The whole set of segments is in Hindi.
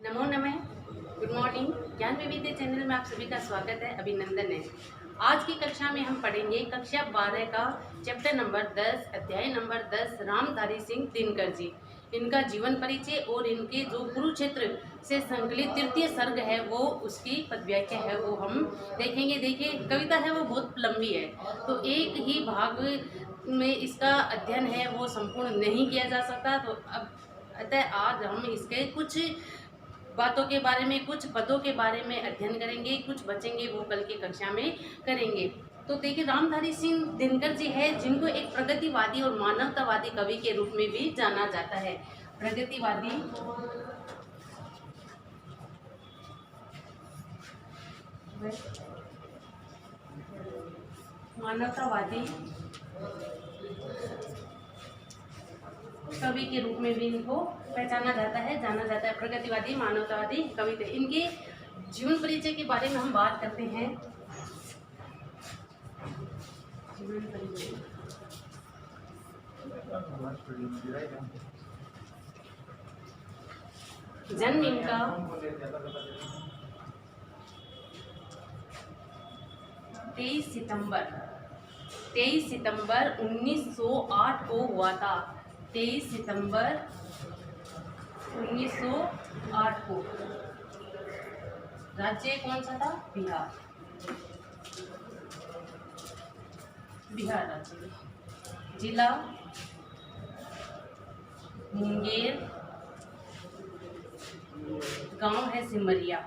नमो नमः। Good morning. ज्ञान विविधि चैनल में आप सभी का स्वागत है, अभिनंदन है। आज की कक्षा में हम पढ़ेंगे कक्षा 12 का चैप्टर नंबर 10, अध्याय नंबर 10, रामधारी सिंह दिनकर जी। इनका जीवन परिचय और इनके जो कुरुक्षेत्र से संकलित तृतीय सर्ग है वो उसकी पदव्याख्या है वो हम देखेंगे। देखिए, कविता है वो बहुत लंबी है, तो एक ही भाग में इसका अध्ययन है वो संपूर्ण नहीं किया जा सकता। तो अब अतः आज हम इसके कुछ बातों के बारे में, कुछ पदों के बारे में अध्ययन करेंगे, कुछ बचेंगे वो कल की कक्षा में करेंगे। तो देखिए, रामधारी सिंह दिनकर जी है जिनको एक प्रगतिवादी और मानवतावादी कवि के रूप में भी जाना जाता है। प्रगतिवादी, मानवतावादी कवि के रूप में भी इनको पहचाना जाता है, जाना जाता है। प्रगतिवादी मानवतावादी कवि थे। इनके जीवन परिचय के बारे में हम बात करते हैं। जीवन परिचय, जन्म इनका 23 सितंबर 1908 को हुआ था। 23 सितंबर 1908 को। राज्य कौन सा था? बिहार। बिहार राज्य। जिला मुंगेर, गांव है सिमरिया।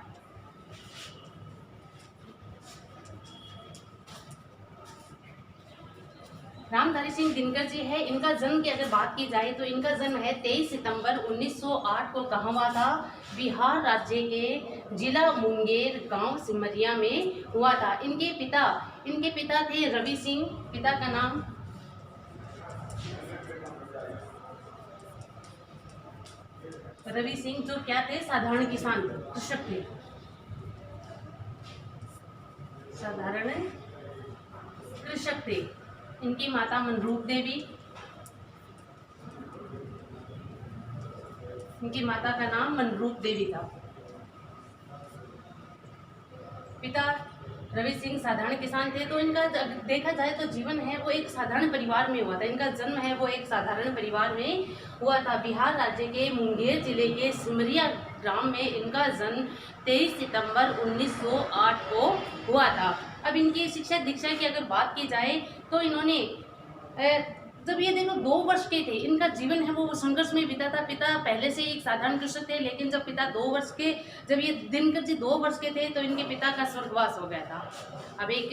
रामधारी सिंह दिनकर जी है, इनका जन्म की अगर बात की जाए तो इनका जन्म है 23 सितंबर 1908 को। कहाँ हुआ था? बिहार राज्य के जिला मुंगेर, गांव सिमरिया में हुआ था। इनके पिता थे रवि सिंह। पिता का नाम रवि सिंह, जो क्या थे? साधारण किसान, कृषक थे। साधारण कृषक थे। इनकी माता मनरूप देवी। इनकी माता का नाम मनरूप देवी था। पिता रवि सिंह साधारण किसान थे। तो इनका देखा जाए तो जीवन है वो एक साधारण परिवार में हुआ था। इनका जन्म है वो एक साधारण परिवार में हुआ था। बिहार राज्य के मुंगेर जिले के सिमरिया ग्राम में इनका जन्म 23 सितंबर 1908 को हुआ था। अब इनकी शिक्षा दीक्षा की अगर बात की जाए तो इन्होंने जब ये देखो 2 वर्ष के थे, इनका जीवन है वो संघर्ष में बीता था। पिता पहले से एक साधारण कृषक थे, लेकिन जब पिता 2 वर्ष के, जब ये दिनकर जी 2 वर्ष के थे तो इनके पिता का स्वर्गवास हो गया था। अब एक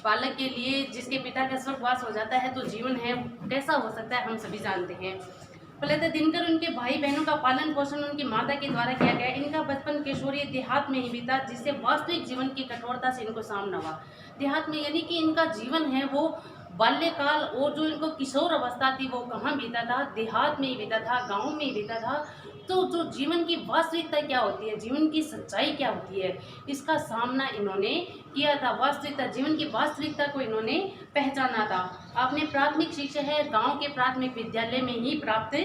बालक के लिए जिसके पिता का स्वर्गवास हो जाता है तो जीवन है कैसा हो सकता है, हम सभी जानते हैं। पहले तो दिनकर उनके भाई बहनों का पालन पोषण उनकी माता के द्वारा किया गया। इनका बचपन किशोरी देहात में ही बीता, जिससे वास्तविक जीवन की कठोरता से इनको सामना हुआ। देहात में यानी कि इनका जीवन है वो बाल्यकाल और जो इनको किशोर अवस्था थी वो कहाँ बीता था? देहात में ही बीता था, गांव में ही बीता था। तो जो जीवन की वास्तविकता क्या होती है, जीवन की सच्चाई क्या होती है, इसका सामना इन्होंने किया था। वास्तविकता, जीवन की वास्तविकता को इन्होंने पहचाना था। आपने प्राथमिक शिक्षा है गांव के प्राथमिक विद्यालय में ही प्राप्त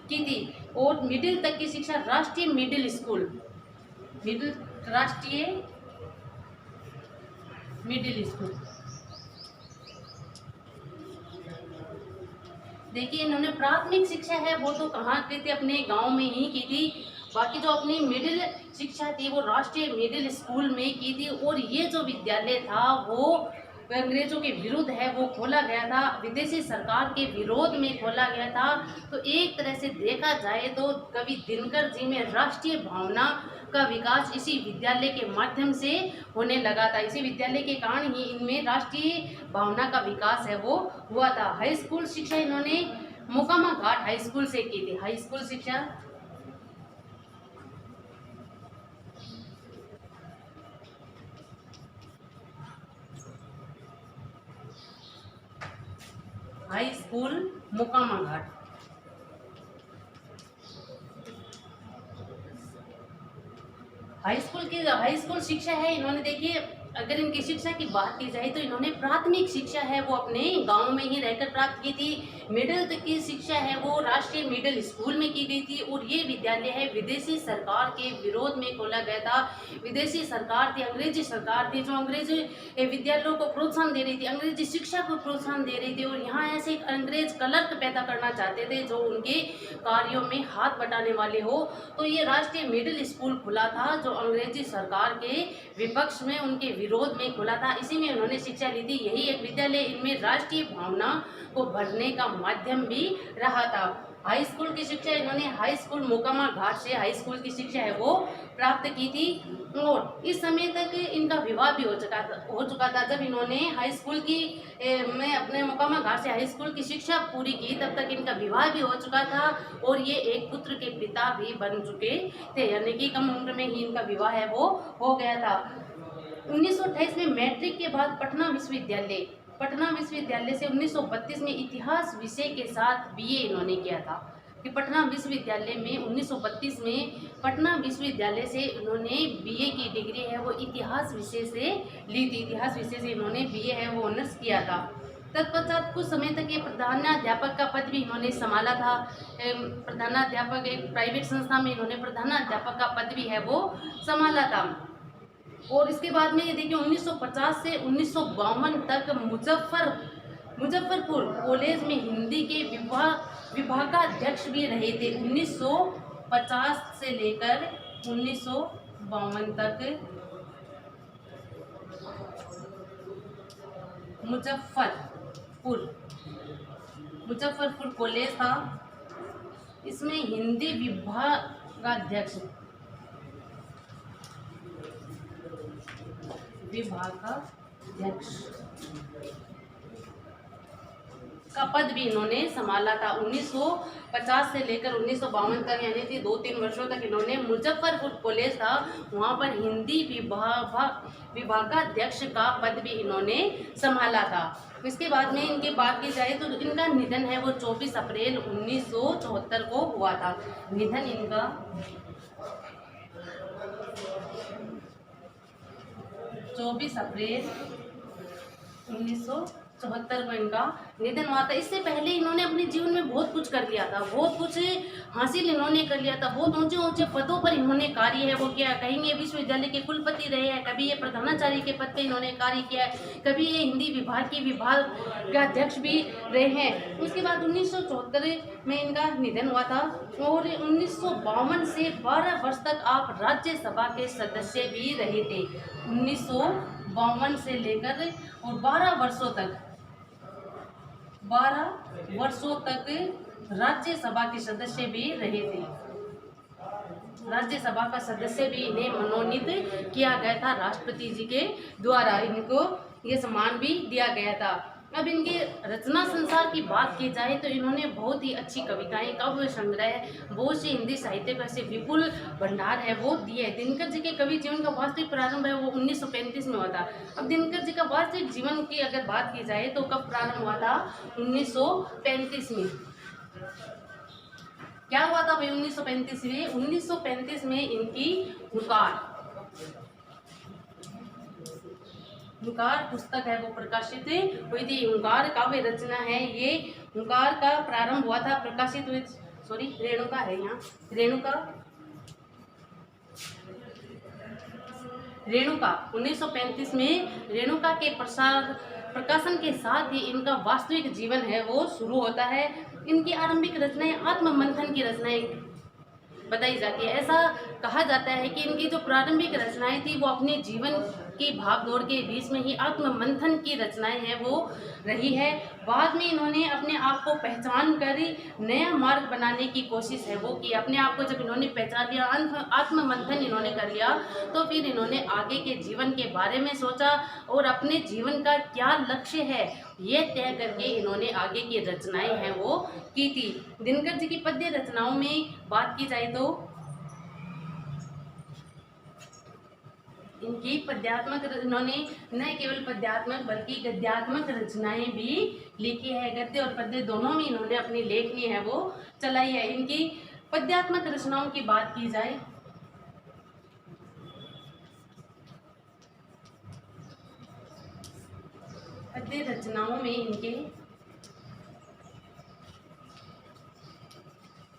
की थी और मिडिल तक की शिक्षा राष्ट्रीय मिडिल स्कूल, राष्ट्रीय मिडिल स्कूल। देखिए, इन्होंने प्राथमिक शिक्षा है वो तो कहाँ की थी? अपने गांव में ही की थी। बाकी जो अपनी मिडिल शिक्षा थी वो राष्ट्रीय मिडिल स्कूल में की थी। और ये जो विद्यालय था वो अंग्रेजों के विरुद्ध है वो खोला गया था, विदेशी सरकार के विरोध में खोला गया था। तो एक तरह से देखा जाए तो कवि दिनकर जी में राष्ट्रीय भावना का विकास इसी विद्यालय के माध्यम से होने लगा था। इसी विद्यालय के कारण ही इनमें राष्ट्रीय भावना का विकास है वो हुआ था। हाई स्कूल शिक्षा इन्होंने मोकामा घाट हाई स्कूल से की थी। हाई स्कूल शिक्षा हाई स्कूल मोकामा घाट। हाई स्कूल शिक्षा है इन्होंने, देखिए अगर इनकी शिक्षा की बात की जाए तो इन्होंने प्राथमिक शिक्षा है वो अपने गांव में ही रहकर प्राप्त की थी। मिडिल तक की शिक्षा है वो राष्ट्रीय मिडिल स्कूल में की गई थी। और ये विद्यालय है विदेशी सरकार के विरोध में खोला गया था। विदेशी सरकार थी, अंग्रेजी सरकार थी, जो अंग्रेजी विद्यालयों को प्रोत्साहन दे रही थी, अंग्रेजी शिक्षा को प्रोत्साहन दे रही थी। और यहाँ ऐसे एक अंग्रेज क्लर्क पैदा करना चाहते थे जो उनके कार्यों में हाथ बटाने वाले हो। तो ये राष्ट्रीय मिडिल स्कूल खुला था जो अंग्रेजी सरकार के विपक्ष में, उनके विरोध में खुला था। इसी में उन्होंने शिक्षा ली थी। यही एक विद्यालय इनमें राष्ट्रीय भावना को भरने का माध्यम भी रहा था। हाई स्कूल की शिक्षा इन्होंने हाई स्कूल मोकामा घाट से हाई स्कूल की शिक्षा है वो प्राप्त की थी। और इस समय तक इनका विवाह भी हो चुका था। जब इन्होंने हाई स्कूल की में अपने मोकामा घाट से हाई स्कूल की शिक्षा पूरी की तब तक इनका विवाह भी हो चुका था और ये एक पुत्र के पिता भी बन चुके थे, यानी कि कम उम्र में ही इनका विवाह है वो हो गया था। 1928 में मैट्रिक के बाद पटना विश्वविद्यालय से 1932 में इतिहास विषय के साथ बीए इन्होंने किया था। कि पटना विश्वविद्यालय में 1932 में पटना विश्वविद्यालय से इन्होंने बीए की डिग्री है वो इतिहास विषय से ली थी। इतिहास विषय से इन्होंने बीए है वो ऑनर्स किया था। तत्पश्चात कुछ समय तक ये प्रधानाध्यापक का पद भी इन्होंने संभाला था। प्रधानाध्यापक एक प्राइवेट संस्था में इन्होंने प्रधानाध्यापक का पद भी है वो संभाला था। और इसके बाद में ये देखिए 1950 से 1952 तक मुजफ्फरपुर कॉलेज में हिंदी के विभागाध्यक्ष भी रहे थे। 1950 से लेकर 1952 तक मुजफ्फरपुर कॉलेज था, इसमें हिंदी विभागाध्यक्ष का पद भी इन्होंने संभाला था। 1950 से लेकर 1952 तक, यानी कि 2-3 वर्षों तक इन्होंने मुजफ्फरपुर कॉलेज था वहाँ पर हिंदी विभागाध्यक्ष का पद भी इन्होंने संभाला था। इसके बाद में इनकी बात की जाए तो इनका निधन है वो 24 अप्रैल 1974 को हुआ था। निधन इनका 24 अप्रैल 1974 को इनका निधन हुआ था। इससे पहले इन्होंने अपने जीवन में बहुत कुछ कर लिया था, बहुत कुछ हासिल इन्होंने कर लिया था, बहुत ऊंचे ऊंचे पदों पर इन्होंने कार्य है वो किया। कहीं ये विश्वविद्यालय के कुलपति रहे हैं, कभी ये प्रधानाचार्य के पद पे इन्होंने कार्य किया है, कभी ये हिंदी विभाग के विभागाध्यक्ष भी रहे हैं। उसके बाद 1974 में इनका निधन हुआ था और 1952 से 12 वर्ष तक आप राज्यसभा के सदस्य भी रहे थे। 1952 से लेकर और 12 वर्षों तक राज्यसभा के सदस्य भी रहे थे। राज्यसभा का सदस्य भी इन्हें मनोनीत किया गया था राष्ट्रपति जी के द्वारा, इनको ये सम्मान भी दिया गया था। अब इनके रचना संसार की बात की जाए तो इन्होंने बहुत ही अच्छी कविताएं, काव्य संग्रह, बहुत से हिंदी साहित्य का ऐसे विपुल भंडार है वो दिए है। दिनकर जी के कवि जीवन का वास्तविक प्रारंभ है वो 1935 में हुआ था। अब दिनकर जी का वास्तविक जीवन की अगर बात की जाए तो कब प्रारंभ हुआ था? 1935 में। क्या हुआ था भाई 1935 में? 1935 में इनकी हुंकार पुस्तक है वो प्रकाशित हुई थी। हुंकार काव्य रचना है ये। हुंकार का प्रारंभ हुआ था, प्रकाशित हुई, रेणुका है यहाँ, रेणुका 1935 में रेणुका के प्रकाशन के साथ ही इनका वास्तविक जीवन है वो शुरू होता है। इनकी आरंभिक रचनाएं आत्ममंथन की रचनाएं बताई जाती है। ऐसा कहा जाता है कि इनकी जो प्रारंभिक रचनाएं थी वो अपने जीवन की भागदौड़ के बीच में ही आत्ममंथन की रचनाएं हैं वो रही है। बाद में इन्होंने अपने आप को पहचान कर नया मार्ग बनाने की कोशिश है वो की। अपने आप को जब इन्होंने पहचान लिया, आत्ममंथन इन्होंने कर लिया, तो फिर इन्होंने आगे के जीवन के बारे में सोचा और अपने जीवन का क्या लक्ष्य है ये तय करके इन्होंने आगे की रचनाएं हैं वो की थी। दिनकर जी की पद्य रचनाओं में बात की जाए तो इनकी पद्यात्मक, इन्होंने न केवल पद्यात्मक बल्कि गद्यात्मक रचनाएं भी लिखी है। गद्य और पद्य दोनों में इन्होंने अपनी लेखनी है वो चलाई है। इनकी पद्यात्मक रचनाओं की बात की जाए गद्य रचनाओं में इनके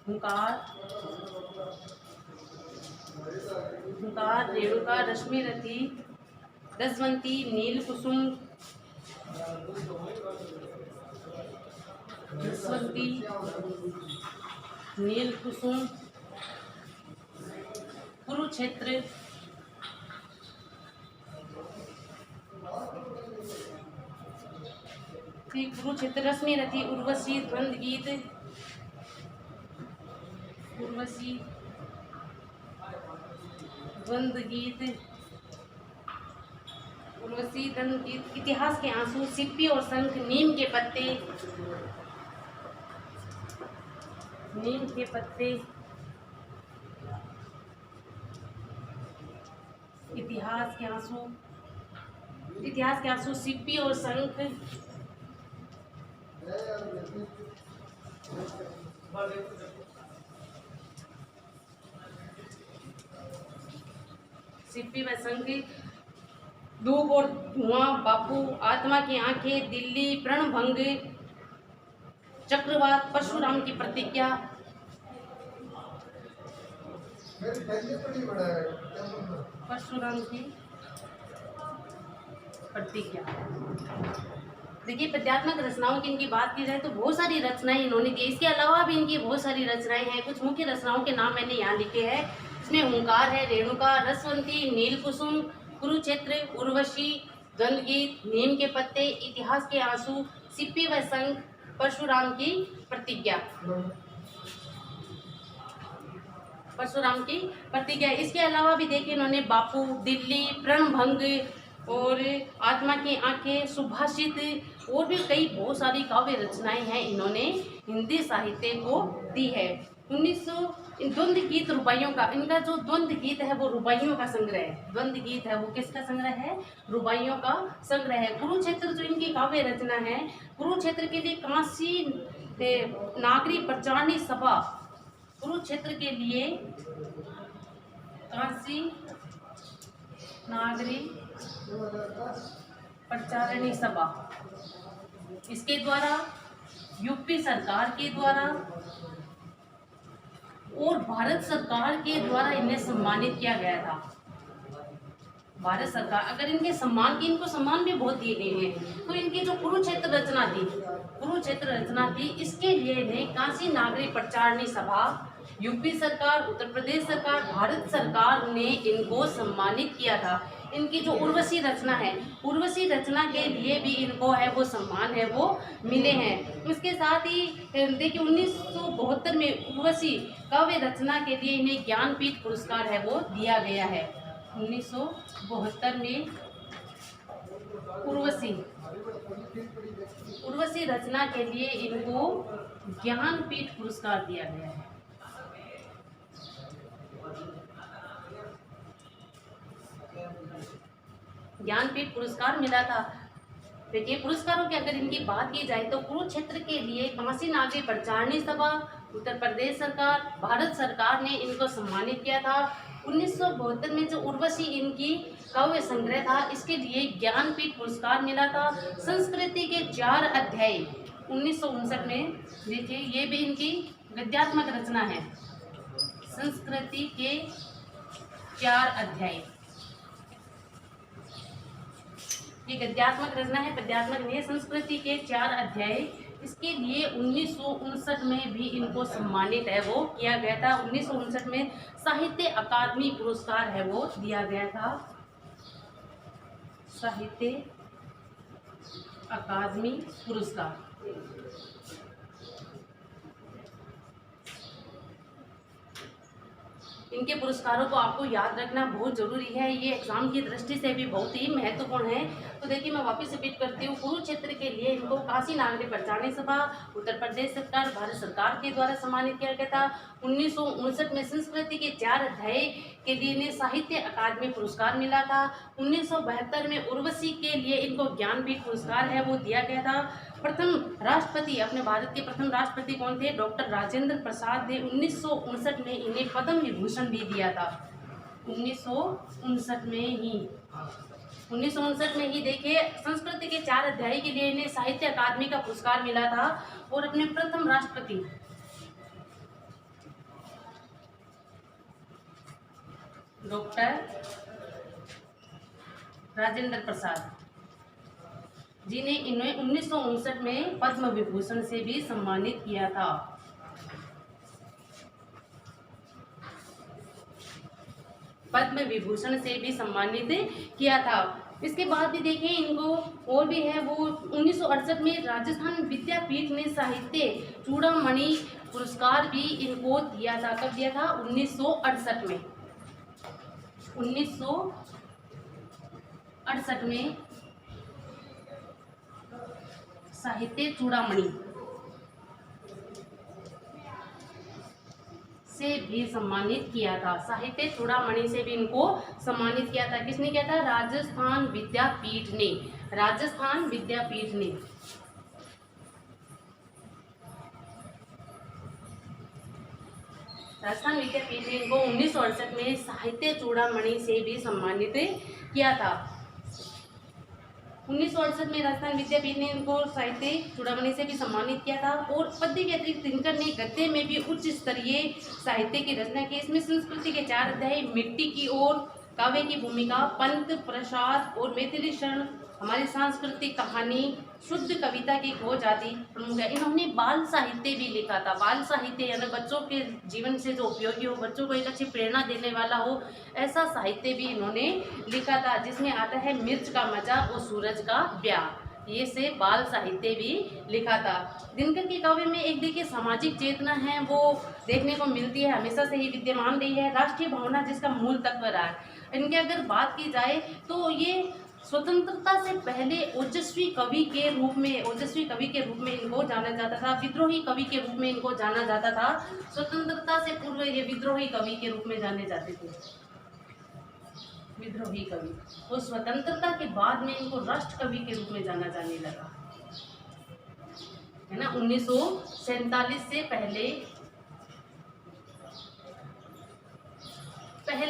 हुंकार, रेणुका, रश्मिरथी, रसवंती, नील कुसुम, कुरुक्षेत्र, रश्मिरथी, उर्वशी, द्वंद्व गीत, इतिहास के आंसू, सिप्पी और शंख, नीम के पत्ते, इतिहास के आंसू, सिप्पी और शंख, धूप और धुआं, बापू, आत्मा की आंखें, दिल्ली, प्रणभंग, चक्रवात, परशुराम की प्रतिज्ञा, देखिए पद्यात्मक रचनाओं की इनकी बात की जाए तो बहुत सारी रचनाएं इन्होंने दी। इसके अलावा भी इनकी बहुत सारी रचनाएं हैं। कुछ मुख्य रचनाओं के नाम मैंने यहाँ लिखे हैं। इसमें हुंकार है, रेणुका, रसवंती, नील कुसुम, कुरुक्षेत्र, उर्वशी, द्वंद्व गीत, नीम के पत्ते, इतिहास के आंसू, सिप्पी व शंख, परशुराम की प्रतिज्ञा। इसके अलावा भी देखिए इन्होंने बापू, दिल्ली, प्रणभंग और आत्मा की आंखें, सुभाषित और भी कई बहुत सारी काव्य रचनाएं हैं इन्होंने हिंदी साहित्य को दी है। 1900 द्वंद्व गीत रुबाइयों का, इनका जो द्वंद्व गीत है वो रुबाइयों का संग्रह है। द्वंद्व गीत है वो किसका संग्रह है? रुबाइयों का संग्रह है। कुरुक्षेत्र जो इनकी काव्य रचना है, कुरुक्षेत्र के लिए काशी नागरी प्रचारणी सभा, कुरुक्षेत्र के लिए काशी नागरी प्रचारणी सभा, इसके द्वारा यूपी सरकार के द्वारा और भारत सरकार के द्वारा इन्हें सम्मानित किया गया था। भारत सरकार अगर इनके सम्मान की, इनको सम्मान भी बहुत दिए गए हैं। तो इनकी जो कुरुक्षेत्र रचना थी, इसके लिए इन्हें काशी नागरी प्रचारणी सभा, यूपी सरकार, उत्तर प्रदेश सरकार, भारत सरकार ने इनको सम्मानित किया था। इनकी जो उर्वशी रचना है, उर्वशी रचना के लिए भी इनको है वो सम्मान है वो मिले हैं। इसके साथ ही देखिए 1972 में उर्वशी काव्य रचना के लिए इन्हें ज्ञानपीठ पुरस्कार है वो दिया गया है। 1972 में उर्वशी रचना के लिए इनको ज्ञानपीठ पुरस्कार दिया गया है। ज्ञानपीठ पुरस्कार मिला था। देखिए पुरस्कारों की अगर इनकी बात की जाए तो कुरुक्षेत्र के लिए काशी नागरी प्रचारणी सभा, उत्तर प्रदेश सरकार, भारत सरकार ने इनको सम्मानित किया था। 1972 में जो उर्वशी इनकी काव्य संग्रह था, इसके लिए ज्ञानपीठ पुरस्कार मिला था। संस्कृति के 4 अध्याय 1959 में, देखिए ये भी इनकी गद्यात्मक रचना है। संस्कृति के 4 अध्याय, ये गद्यात्मक रचना है, पद्यात्मक नहीं है। संस्कृति के 4 अध्याय, इसके लिए 1959 में भी इनको सम्मानित है वो किया गया था। 1959 में साहित्य अकादमी पुरस्कार है वो दिया गया था। साहित्य अकादमी पुरस्कार। इनके पुरस्कारों को आपको याद रखना बहुत जरूरी है, ये एग्जाम की दृष्टि से भी बहुत ही महत्वपूर्ण है। तो देखिए मैं वापस रिपीट करती हूँ, कुरुक्षेत्र के लिए इनको काशी नागरी प्रचारणी सभा, उत्तर प्रदेश सरकार, भारत सरकार के द्वारा सम्मानित किया गया था। 1959 में संस्कृति के 4 अध्याय के लिए इन्हें साहित्य अकादमी पुरस्कार मिला था। 1972 में उर्वशी के लिए इनको ज्ञानपीठ पुरस्कार है वो दिया गया था। प्रथम राष्ट्रपति, अपने भारत के प्रथम राष्ट्रपति कौन थे? डॉक्टर राजेंद्र प्रसाद ने 1959 में इन्हें पद्म विभूषण भी दिया था। 1959 में ही 1959 में ही देखिए संस्कृत के 4 अध्याय के लिए इन्हें साहित्य अकादमी का पुरस्कार मिला था और अपने प्रथम राष्ट्रपति डॉक्टर राजेंद्र प्रसाद जी ने इन्हें 1959 में पद्म विभूषण से भी सम्मानित किया था। पद्म विभूषण से भी सम्मानित किया था। इसके बाद भी देखिए इनको और भी है, वो 1968 में राजस्थान विद्यापीठ ने साहित्य चूड़ामणि पुरस्कार भी इनको दिया था। कब दिया था? 1968 में। 1968 में साहित्य चूड़ामणि से भी सम्मानित किया था। साहित्य चूड़ामणि से भी इनको सम्मानित किया था। किसने किया था? राजस्थान विद्यापीठ ने। राजस्थान विद्यापीठ ने। राजस्थान विद्यापीठ ने इनको 1968 में साहित्य चूड़ामणि से भी सम्मानित किया था। 1968 में राजस्थान विद्यापीठ ने इनको साहित्य चूड़ामणि से भी सम्मानित किया था। और पद्य के अतिरिक्त दिनकर ने गद्य में भी उच्च स्तरीय साहित्य की रचना की। इसमें संस्कृति के 4 अध्याय, मिट्टी की ओर, काव्य की भूमिका, पंत प्रसाद और मैथिली शरण, हमारी सांस्कृतिक कहानी, शुद्ध कविता की खोज आदि प्रमुख है। इन्होंने बाल साहित्य भी लिखा था। बाल साहित्य यानी बच्चों के जीवन से जो उपयोगी हो, बच्चों को एक अच्छी प्रेरणा देने वाला हो, ऐसा साहित्य भी इन्होंने लिखा था, जिसमें आता है मिर्च का मजा और सूरज का ब्याह। ये से बाल साहित्य भी लिखा था। दिनकर के काव्य में एक देखिए सामाजिक चेतना है वो देखने को मिलती है, हमेशा से ही विद्यमान रही है। राष्ट्रीय भावना जिसका मूल तत्व रहा है। इनकी अगर बात की जाए तो ये स्वतंत्रता से पहले ओजस्वी कवि के रूप में इनको जाना जाता था। विद्रोही कवि के रूप में इनको जाना जाता था। स्वतंत्रता से पूर्व ये विद्रोही कवि के रूप में जाने जाते थे, विद्रोही कवि। और स्वतंत्रता के बाद में इनको राष्ट्र कवि के रूप में जाना जाने लगा, है ना। 1947 से पहले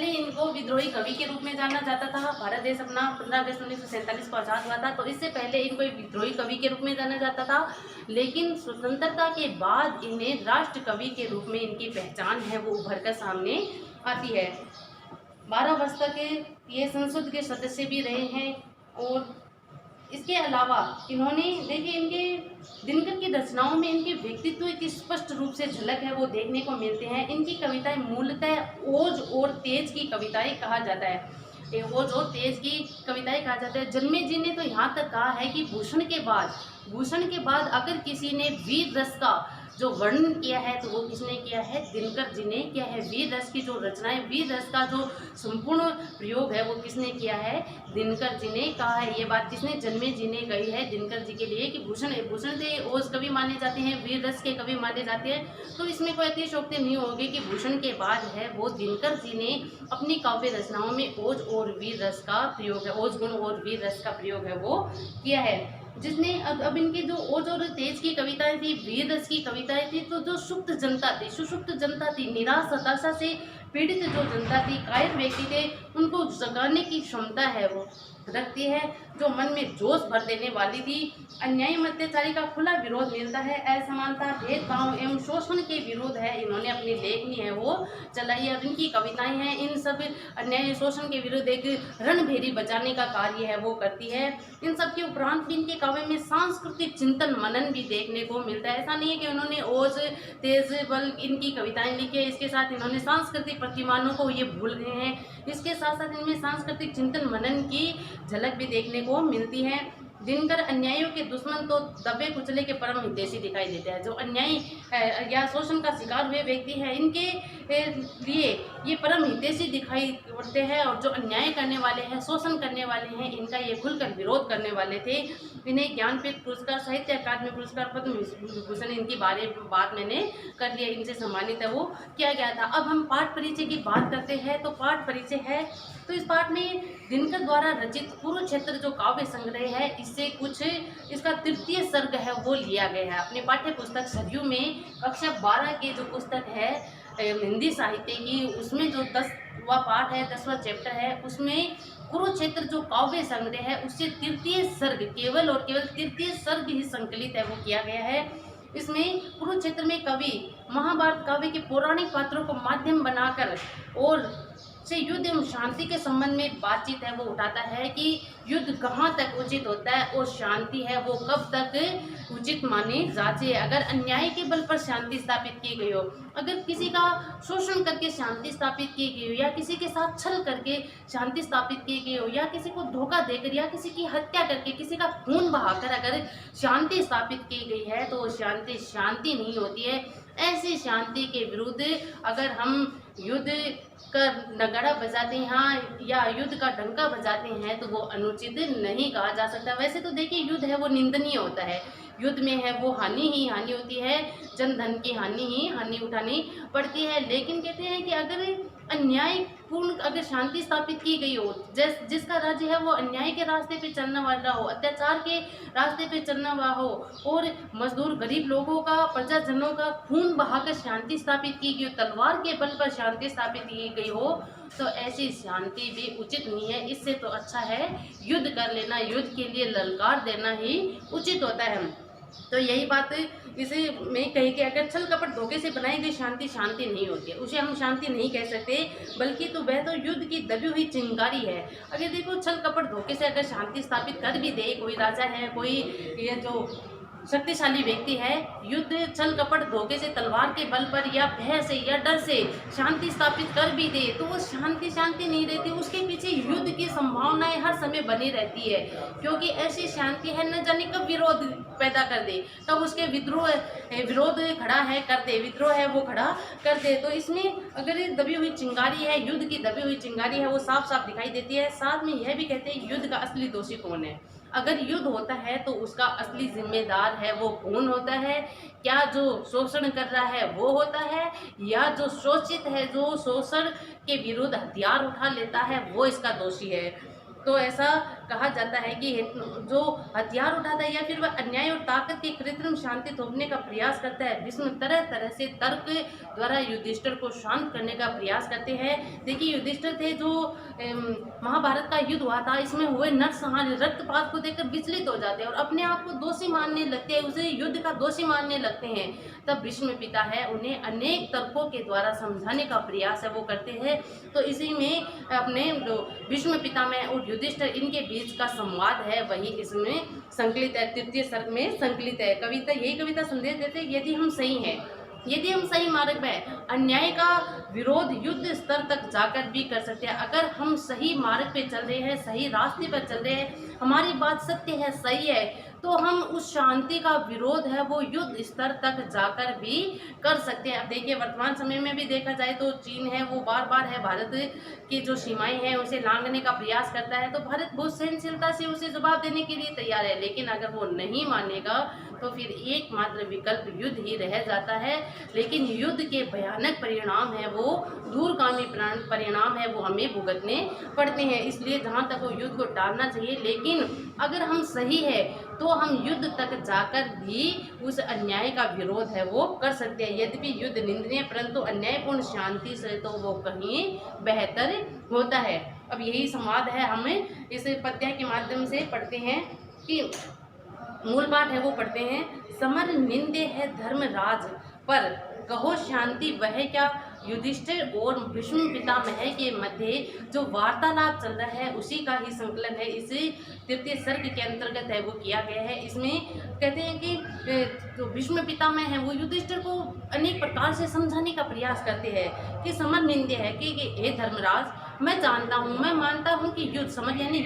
इनको विद्रोही कवि के रूप में जाना जाता था। भारत देश अपना 15 अगस्त 1947 को आज़ाद हुआ था, तो इससे पहले इनको एक विद्रोही कवि के रूप में जाना जाता था। लेकिन स्वतंत्रता के बाद इन्हें राष्ट्र कवि के रूप में इनकी पहचान है वो उभर कर सामने आती है। 12 वर्ष तक ये संसद के सदस्य भी रहे हैं। और इसके अलावा इन्होंने देखिए इनके दिनकर की रचनाओं में इनके व्यक्तित्व की स्पष्ट रूप से झलक है वो देखने को मिलते हैं। इनकी कविताएं मूलतः ओज और तेज की कविताएं कहा जाता है। ओज और तेज की कविताएं कहा जाता है। जन्मे जी ने तो यहाँ तक कहा है कि भूषण के बाद अगर किसी ने वीर रस का जो वर्णन किया है तो वो किसने किया है? दिनकर जी ने किया है। वीर रस की जो रचनाएं, वीर रस का जो संपूर्ण प्रयोग है वो किसने किया है? दिनकर जी ने कहा है। ये बात किसने? जन्मे जी ने कही है दिनकर जी के लिए कि भूषण से ओज कवि माने जाते हैं, वीर रस के कवि माने जाते हैं। तो इसमें कोई अतिशयोक्ति नहीं होगी कि भूषण के बाद है वो दिनकर जी ने अपनी काव्य रचनाओं में ओज और वीर रस का प्रयोग है, ओज गुण और वीर रस का प्रयोग है वो किया है। जिसने अब इनकी जो ओज और तेज की कविताएं थी, वीर रस की कविताएं थी, तो जो सुप्त जनता थी, सुषुप्त जनता थी, निराश हताशा से पीड़ित जो जनता थी, कायर व्यक्ति थे, उनको जगाने की क्षमता है वो रखती है, जो मन में जोश भर देने वाली थी। अन्याय अत्याचारी का खुला विरोध मिलता है। असमानता, भेदभाव एवं शोषण के विरोध है इन्होंने अपनी लेखनी है वो चलाई है। इनकी कविताएं हैं इन सब अन्याय शोषण के विरुद्ध एक रणभेरी बजाने का कार्य है वो करती है। इन सब के उपरांत भी इनके काव्य में सांस्कृतिक चिंतन मनन भी देखने को मिलता है। ऐसा नहीं है कि उन्होंने ओज तेज बल इनकी कविताएं लिखी है, इसके साथ इन्होंने सांस्कृतिक प्रतिमानों को ये भूल गए हैं। इसके साथ साथ इनमें सांस्कृतिक चिंतन मनन की झलक भी देखने को मिलती है। दिनकर अन्यायों के दुश्मन तो दबे कुचले के परम हितैषी दिखाई देते हैं। जो अन्याय या शोषण का शिकार हुए व्यक्ति है, इनके लिए ये परम हितैषी दिखाई पड़ते हैं। और जो अन्याय करने वाले हैं, शोषण करने वाले हैं, इनका ये खुलकर विरोध करने वाले थे। इन्हें ज्ञानपीठ पुरस्कार, साहित्य अकादमी पुरस्कार, पद्म विभूषण इनकी बात मैंने कर लिया, इनसे सम्मानित है वो किया गया था। अब हम पाठ परिचय की बात करते हैं। तो पाठ परिचय है तो इस पाठ में दिनकर द्वारा रचित कुरुक्षेत्र जो काव्य संग्रह है, इससे कुछ इसका तृतीय सर्ग है वो लिया गया है। अपनी पाठ्य पुस्तक सरयू में कक्षा 12 की जो पुस्तक है हिंदी साहित्य की, उसमें जो 10वां पाठ है, 10वां चैप्टर है, उसमें कुरुक्षेत्र जो काव्य संग्रह है उससे तृतीय सर्ग, केवल और केवल तृतीय सर्ग ही संकलित है वो किया गया है। इसमें कुरुक्षेत्र में कवि महाभारत काव्य के पौराणिक पात्रों को माध्यम बनाकर और से युद्ध एवं शांति के संबंध में बातचीत है वो उठाता है कि युद्ध कहाँ तक उचित होता है और शांति है वो कब तक उचित मानी जाती है। अगर अन्याय के बल पर शांति स्थापित की गई हो, अगर किसी का शोषण करके शांति स्थापित की गई हो, या किसी के साथ छल करके शांति स्थापित की गई हो, या किसी को धोखा देकर या किसी की हत्या करके किसी का खून बहाकर अगर शांति स्थापित की गई है तो वो शांति शांति नहीं होती है। ऐसी शांति के विरुद्ध अगर हम युद्ध का नगाड़ा बजाते हैं या युद्ध का डंका बजाते हैं तो वो अनुचित नहीं कहा जा सकता। वैसे तो देखिए युद्ध है वो निंदनीय होता है, युद्ध में है वो हानि ही हानि होती है, जन धन की हानि ही हानि उठानी पड़ती है। लेकिन कहते हैं कि अगर अन्यायपूर्ण अगर शांति स्थापित की गई हो, जिसका राज्य है वो अन्याय के रास्ते पे चलने वाला हो, अत्याचार के रास्ते पे चलने वाला हो और मजदूर गरीब लोगों का प्रजाजनों का खून बहाकर शांति स्थापित की गई हो, तलवार के बल पर शांति स्थापित की गई हो, तो ऐसी शांति भी उचित नहीं है। इससे तो अच्छा है युद्ध कर लेना, युद्ध के लिए ललकार देना ही उचित होता है। तो यही बात इसे में कही कि अगर छल कपट धोखे से बनाई गई शांति शांति नहीं होती है, उसे हम शांति नहीं कह सकते, बल्कि तो वह तो युद्ध की दबी हुई चिंगारी है। अगर देखो छल कपट धोखे से अगर शांति स्थापित कर भी दे कोई राजा है, कोई ये जो शक्तिशाली व्यक्ति है, युद्ध छल कपट धोखे से तलवार के बल पर या भय से या डर से शांति स्थापित कर भी दे तो वो शांति शांति नहीं रहती, उसके पीछे युद्ध की संभावनाएं हर समय बनी रहती है। क्योंकि ऐसी शांति है न जाने कब विरोध पैदा कर दे, कब उसके विरोध खड़ा है कर दे, विद्रोह है वो खड़ा कर दे। तो इसमें अगर दबी हुई चिंगारी है, युद्ध की दबी हुई चिंगारी है वो साफ साफ दिखाई देती है। साथ में यह भी कहते हैं युद्ध का असली दोषी कौन है। अगर युद्ध होता है तो उसका असली जिम्मेदार है वो कौन होता है, क्या जो शोषण कर रहा है वो होता है, या जो शोषित है जो शोषण के विरुद्ध हथियार उठा लेता है वो इसका दोषी है। तो ऐसा कहा जाता है कि जो हथियार उठाता है या फिर वह अन्याय और ताकत की कृत्रिम शांति थोपने का प्रयास करता है, जिसमें तरह तरह से तर्क द्वारा युधिष्ठिर को शांत करने का प्रयास करते हैं। देखिए युधिष्ठिर थे जो महाभारत का युद्ध हुआ था, इसमें हुए नरसंहार रक्तपात को देखकर विचलित हो जाते हैं और अपने आप को दोषी मानने लगते हैं, उसे युद्ध का दोषी मानने लगते हैं। तब भीष्म पिता है उन्हें अनेक तर्कों के द्वारा समझाने का प्रयास है वो करते हैं। तो इसी में अपने जो भीष्म पिता में और युधिष्ठिर इनके बीच का संवाद है वही इसमें संकलित है, तृतीय सर्ग में संकलित है। कविता यही कविता संदेश देते यदि हम सही हैं, यदि हम सही मार्ग में अन्याय का विरोध युद्ध स्तर तक जाकर भी कर सकते हैं। अगर हम सही मार्ग पे चल रहे हैं, सही रास्ते पर चल रहे हैं, हमारी बात सत्य है, सही है, तो हम उस शांति का विरोध है वो युद्ध स्तर तक जाकर भी कर सकते हैं। अब देखिए वर्तमान समय में भी देखा जाए तो चीन है वो बार बार है भारत की जो सीमाएं हैं उसे लांघने का प्रयास करता है, तो भारत बहुत सहनशीलता से उसे जवाब देने के लिए तैयार है। लेकिन अगर वो नहीं मानेगा तो फिर एकमात्र विकल्प युद्ध ही रह जाता है। लेकिन युद्ध के भयानक परिणाम है वो दूरगामी परिणाम है वो हमें भुगतने पड़ते हैं। इसलिए जहाँ तक वो युद्ध को टालना चाहिए, लेकिन अगर हम सही है तो हम युद्ध तक जाकर भी उस अन्याय का विरोध है वो कर सकते हैं। यद्यपि युद्ध निंदनीय परंतु अन्यायपूर्ण शांति से तो वो कहीं बेहतर होता है। अब यही संवाद है, हमें इस पद्य के माध्यम से पढ़ते हैं कि मूल पाठ है वो पढ़ते हैं। समर निंदे है धर्मराज पर कहो शांति वह क्या। युधिष्ठिर और भीष्म पितामह के मध्य जो वार्तालाप चल रहा है उसी का ही संकलन है, इसे तृतीय सर्ग के अंतर्गत है वो किया गया है। इसमें कहते हैं कि जो भीष्म पितामह है वो युधिष्ठिर को अनेक प्रकार से समझाने का प्रयास करते हैं कि समर निंदे है कि हे धर्मराज, मैं जानता हूँ, मैं मानता हूँ कि युद्ध, समझ यानी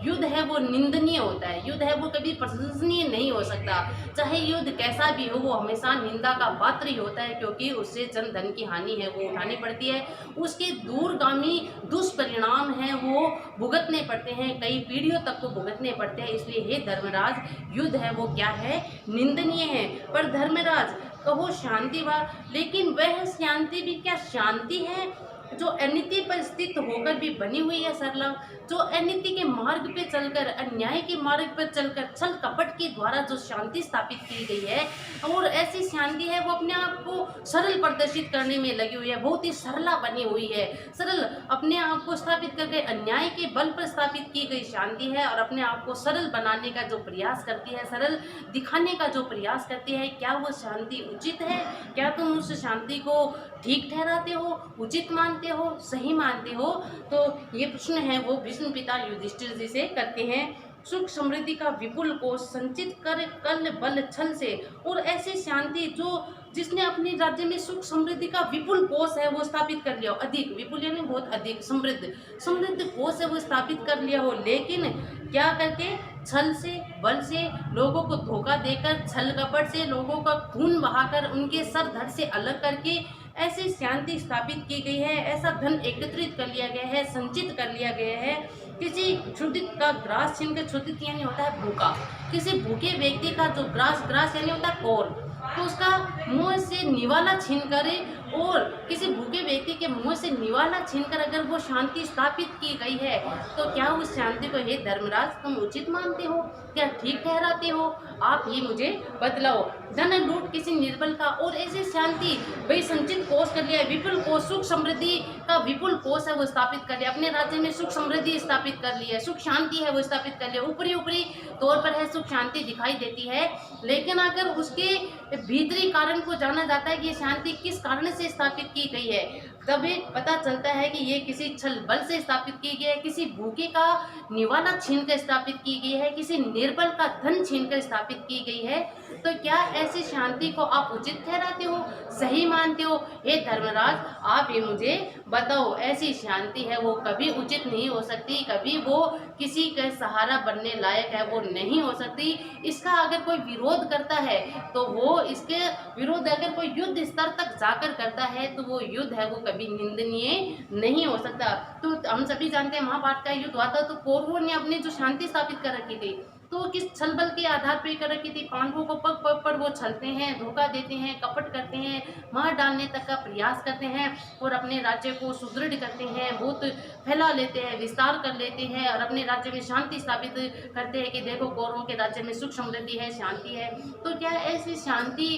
युद्ध है वो निंदनीय होता है, युद्ध है वो कभी प्रशंसनीय नहीं हो सकता। चाहे युद्ध कैसा भी हो वो हमेशा निंदा का पात्र ही होता है, क्योंकि उससे जन धन की हानि है वो उठानी पड़ती है, उसके दूरगामी दुष्परिणाम हैं वो भुगतने पड़ते हैं, कई पीढ़ियों तक को भुगतने पड़ते हैं। इसलिए हे धर्मराज, युद्ध है वो क्या है, निंदनीय है। पर धर्मराज कहो शांति लेकिन वह शांति भी क्या शांति है जो अनीति पर स्थित होकर भी बनी हुई है सरला, जो अनीति के मार्ग पे चलकर, अन्याय के मार्ग पर चलकर, छल कपट के द्वारा जो शांति स्थापित की गई है, और ऐसी शांति है वो अपने आप को सरल प्रदर्शित करने में लगी हुई है, बहुत ही सरला बनी हुई है। सरल अपने आप को स्थापित करके अन्याय के बल पर स्थापित की गई शांति है, और अपने आप को सरल बनाने का जो प्रयास करती है, सरल दिखाने का जो प्रयास करती है। क्या वो शांति उचित है? क्या तुम उस शांति को ठीक ठहराते हो, उचित मानते हो, सही मानते हो? तो ये प्रश्न है वो भीष्म पिता युधिष्ठिर जी से करते हैं। सुख समृद्धि का विपुल कोष संचित कर कल बल छल से, और ऐसी शांति जो जिसने अपने राज्य में सुख समृद्धि का विपुल कोष है वो स्थापित कर लिया हो, अधिक विपुल यानी बहुत अधिक, समृद्ध समृद्ध कोष है वो स्थापित कर लिया हो, लेकिन क्या करके? छल से, बल से, लोगों को धोखा देकर, छल कपट से, लोगों का खून बहाकर, उनके सर धड़ से अलग करके ऐसी शांति स्थापित की गई है। ऐसा धन एकत्रित कर लिया गया है, संचित कर लिया गया है। किसी क्षुधित का ग्रास छीन कर, क्षुधित यानी होता है भूखा, किसी भूखे व्यक्ति का जो ग्रास यानी होता है कौर, तो उसका मुंह से निवाला छीन करे, और किसी भूखे व्यक्ति के मुंह से निवाला छीनकर अगर वो शांति स्थापित की गई है, तो क्या उस शांति को हे धर्मराज तुम उचित मानते हो? क्या ठीक ठहराते हो? आप ये मुझे बतलाओ। धन लूट किसी निर्बल का, और ऐसी शांति भाई संचित कोष कर लिया, विपुल कोष, सुख समृद्धि का विपुल कोष है वो स्थापित कर लिया, अपने राज्य में सुख समृद्धि स्थापित कर ली है, सुख शांति है वो स्थापित कर लिया। ऊपरी ऊपरी तौर पर है सुख शांति दिखाई देती है, लेकिन अगर उसके भीतरी कारण को जाना जाता है कि ये शांति किस कारण से स्थापित की गई है, तभी पता चलता है कि ये किसी छल बल से स्थापित की गई है, किसी भूखे का निवाला छीन कर स्थापित की गई है, किसी निर्बल का धन छीन कर स्थापित की गई है। तो क्या ऐसी शांति को आप उचित ठहराते हो, सही मानते हो? हे धर्मराज आप ये मुझे बताओ। ऐसी शांति है वो कभी उचित नहीं हो सकती, कभी वो किसी का सहारा बनने लायक है वो नहीं हो सकती। इसका अगर कोई विरोध करता है तो वो, इसके विरोध अगर कोई युद्ध स्तर तक जाकर करता है तो वो युद्ध है वो कभी निंदनीय नहीं हो सकता। तो हम सभी जानते हैं महाभारत का युद्ध हुआ था, तो कौरवों ने अपनी जो शांति स्थापित कर रखी थी तो किस छल बल के आधार पर कर रखी थी? पांडवों को पग पग पर वो छलते हैं, धोखा देते हैं, कपट करते हैं, मार डालने तक का प्रयास करते हैं, और अपने राज्य को सुदृढ़ करते हैं, बहुत फैला लेते हैं, विस्तार कर लेते हैं, और अपने राज्य में शांति स्थापित करते हैं कि देखो कौरवों के राज्य में सुख समृद्धि है, शांति है। तो क्या ऐसी शांति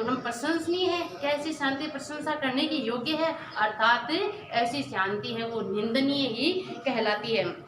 हम प्रशंसनीय है? क्या ऐसी शांति प्रशंसा करने की योग्य है? अर्थात ऐसी शांति है वो निंदनीय ही कहलाती है।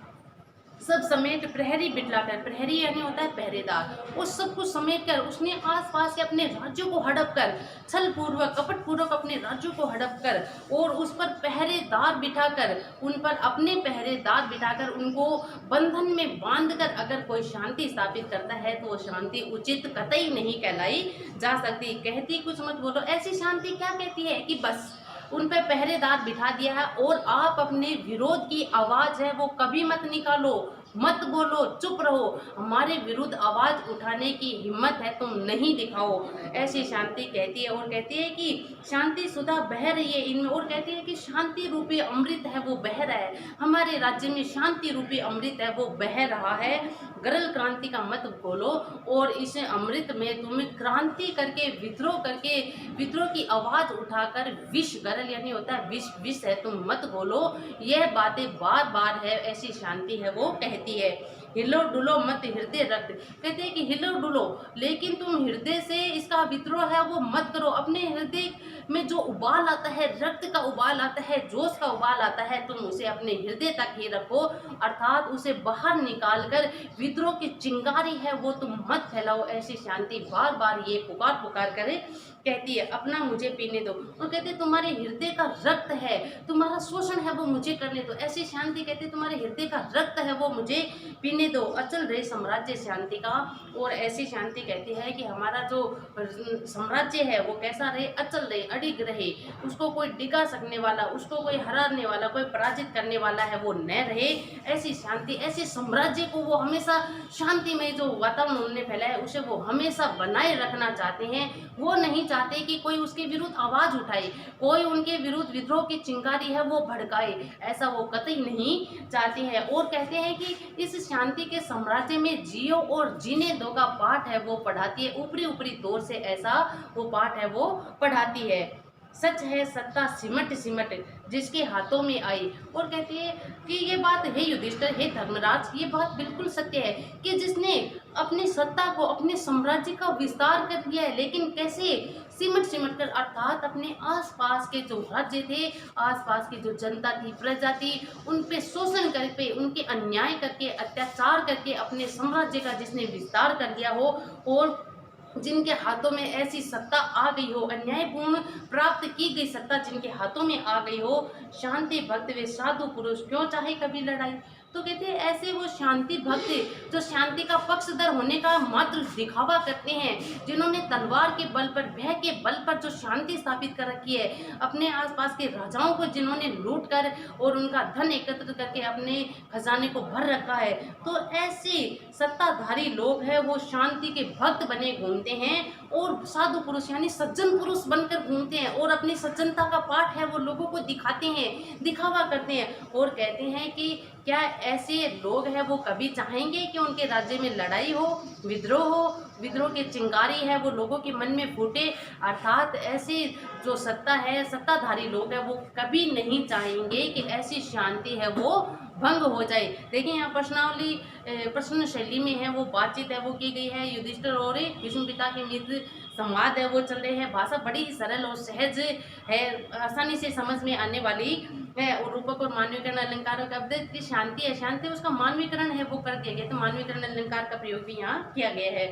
सब समेत प्रहरी बिठलाकर, प्रहरी यानी होता है पहरेदार, उस सब कुछ समेट कर उसने आसपास के अपने राज्यों को हड़प कर, छल पूर्वक कपट पूर्वक अपने राज्यों को हड़प कर, और उस पर पहरेदार बिठाकर, उन पर अपने पहरेदार बिठाकर उनको बंधन में बांधकर अगर कोई शांति स्थापित करता है तो वो शांति उचित कतई नहीं कहलाई जा सकती। कहती कुछ मत बोलो, ऐसी शांति क्या कहती है कि बस उन पर पहरेदार बिठा दिया है और आप अपने विरोध की आवाज है वो कभी मत निकालो, मत बोलो, चुप रहो, हमारे विरुद्ध आवाज उठाने की हिम्मत है तुम नहीं दिखाओ। ऐसी शांति कहती है। और कहती है कि शांति सुधा बह रही है इनमें, और कहती है कि शांति रूपी अमृत है वो बह रहा है, हमारे राज्य में शांति रूपी अमृत है वो बह रहा है। गरल क्रांति का मत बोलो, और इस अमृत में तुम क्रांति करके विद्रोह की आवाज उठाकर विष, गरल यानी होता है विष, विष है तुम मत बोलो। यह बातें बार बार है ऐसी शांति है वो कहती है। हिलो डुलो मत हृदय रक्त, कहते हैं कि हिलो डुलो, लेकिन तुम हृदय से इसका विद्रोह है वो मत करो। अपने हृदय में जो उबाल आता है, रक्त का उबाल आता है, जोश का उबाल आता है, तुम उसे अपने हृदय तक ही रखो, अर्थात उसे बाहर निकाल कर विद्रोह की चिंगारी है वो तुम मत फैलाओ। ऐसी शांति बार बार ये पुकार पुकार करे कहती है अपना मुझे पीने दो। और कहते तुम्हारे हृदय का रक्त है, तुम्हारा शोषण है वो मुझे करने दो। ऐसी शांति कहते तुम्हारे हृदय का रक्त है वो मुझे पीने दो। अचल रहे साम्राज्य शांति का। और ऐसी शांति कहती है कि हमारा जो साम्राज्य है वो कैसा रहे, अचल रहे, अडिग रहे, उसको कोई डिगा सकने वाला, उसको कोई हराने वाला, कोई पराजित करने वाला है वो न रहे। ऐसी शांति, ऐसे साम्राज्य को वो हमेशा शांति में जो वातावरण उन्होंने फैलाया है उसे वो हमेशा बनाए रखना चाहते हैं। वो नहीं चाहते कि कोई उसके विरुद्ध आवाज उठाए, कोई उनके विरुद्ध विद्रोह की चिंगारी है वो भड़काए, ऐसा वो कतई नहीं चाहते हैं। और कहते हैं कि इस शांति के साम्राज्य में जियो और जीने दो का पाठ है वो पढ़ाती है, ऊपरी ऊपरी तौर से ऐसा वो पाठ है वो पढ़ाती है। सच है सत्ता सिमट सिमट जिसके हाथों में आई। और कहते हैं कि ये बात है युधिष्ठिर, हे धर्मराज, ये बात बिल्कुल सत्य है कि जिसने अपनी सत्ता को, अपने साम्राज्य का विस्तार कर दिया है, लेकिन कैसे, सिमट सिमट कर, अर्थात अपने आसपास के जो राज्य थे, आसपास की जो जनता थी, प्रजा थी, उन पे शोषण करके, उनके अन्याय करके, अत्याचार करके अपने साम्राज्य का जिसने विस्तार कर दिया हो, और जिनके हाथों में ऐसी सत्ता आ गई हो, अन्यायपूर्ण प्राप्त की गई सत्ता जिनके हाथों में आ गई हो, शांति भक्त वे साधु पुरुष क्यों चाहे कभी लड़ाई। तो कहते हैं ऐसे वो शांति भक्त जो शांति का पक्षधर होने का मात्र दिखावा करते हैं, जिन्होंने तलवार के बल पर, भय के बल पर जो शांति स्थापित कर रखी है, अपने आसपास के राजाओं को जिन्होंने लूट कर और उनका धन एकत्र करके अपने खजाने को भर रखा है, तो ऐसे सत्ताधारी लोग हैं वो शांति के भक्त बने घूमते हैं और साधु पुरुष यानी सज्जन पुरुष बनकर घूमते हैं, और अपनी सज्जनता का पाठ है वो लोगों को दिखाते हैं, दिखावा करते हैं, और कहते हैं कि क्या ऐसे लोग हैं वो कभी चाहेंगे कि उनके राज्य में लड़ाई हो, विद्रोह के चिंगारी है वो लोगों के मन में फूटे। अर्थात ऐसे जो सत्ता है, सत्ताधारी लोग हैं वो कभी नहीं चाहेंगे कि ऐसी शांति है वो भंग हो जाए। देखिए यहाँ प्रश्न शैली में है वो बातचीत है वो की गई है, युधिष्ठिर और भीष्म पिता के मित्र संवाद है वो चल रहे हैं। भाषा बड़ी ही सरल और सहज है, आसानी से समझ में आने वाली है, और रूपक और मानवीकरण अलंकारों का शब्द की शांति अशांति उसका मानवीकरण है वो कर दिया गया, तो मानवीकरण अलंकार का प्रयोग भी यहाँ किया गया है।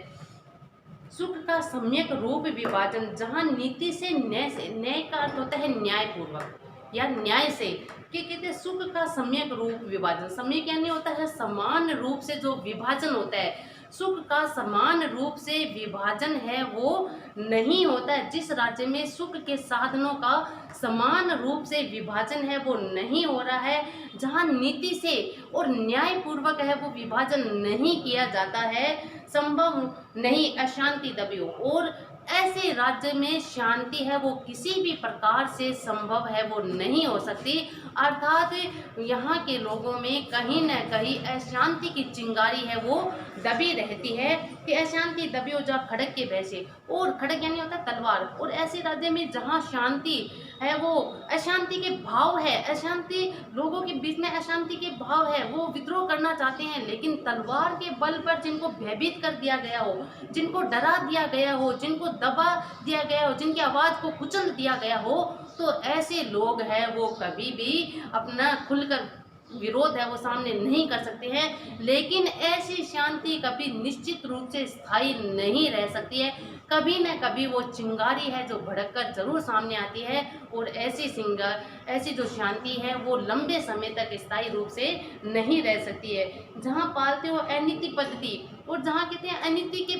सुख का सम्यक रूप विभाजन, जहाँ नीति से न्याय का अर्थ होता है न्यायपूर्वक या न्याय से, कि कहते हैं सुख का सम्यक रूप विभाजन, सम्यक यानी होता है समान रूप से जो विभाजन होता है, सुख का समान रूप से विभाजन है वो नहीं होता है। जिस राज्य में सुख के साधनों का समान रूप से विभाजन है वो नहीं हो रहा है, जहाँ नीति से और न्यायपूर्वक है वो विभाजन नहीं किया जाता है, संभव नहीं अशांति दबी हो, और ऐसे राज्य में शांति है वो किसी भी प्रकार से संभव है वो नहीं हो सकती। अर्थात यहाँ के लोगों में कहीं न कहीं अशांति की चिंगारी है वो दबी रहती है, कि अशांति दबी हो जहाँ खड़क के वैसे, और खड़क यानी होता है तलवार, और ऐसे राज्य में जहाँ शांति है वो अशांति के भाव है, अशांति लोगों के बीच में अशांति के भाव है, वो विद्रोह करना चाहते हैं, लेकिन तलवार के बल पर जिनको भयभीत कर दिया गया हो, जिनको डरा दिया गया हो, जिनको दबा दिया गया हो, जिनकी आवाज़ को कुचल दिया गया हो, तो ऐसे लोग हैं वो कभी भी अपना खुलकर विरोध है वो सामने नहीं कर सकते हैं। लेकिन ऐसी शांति कभी निश्चित रूप से स्थायी नहीं रह सकती है, कभी न कभी वो चिंगारी है जो भड़क कर जरूर सामने आती है, और ऐसी जो शांति है वो लंबे समय तक स्थायी रूप से नहीं रह सकती है। जहाँ पालते हो अनीति पद्धति, और जहाँ कहते हैं अनीति के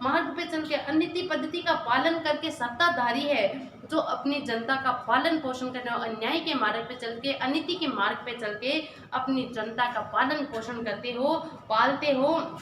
मार्ग पे चल के, अनीति पद्धति का पालन करके सत्ताधारी है जो अपनी जनता का पालन पोषण करने और अन्याय के मार्ग पे चल के, अनीति के मार्ग पे चल के अपनी जनता का पालन पोषण करते हो, पालते हो,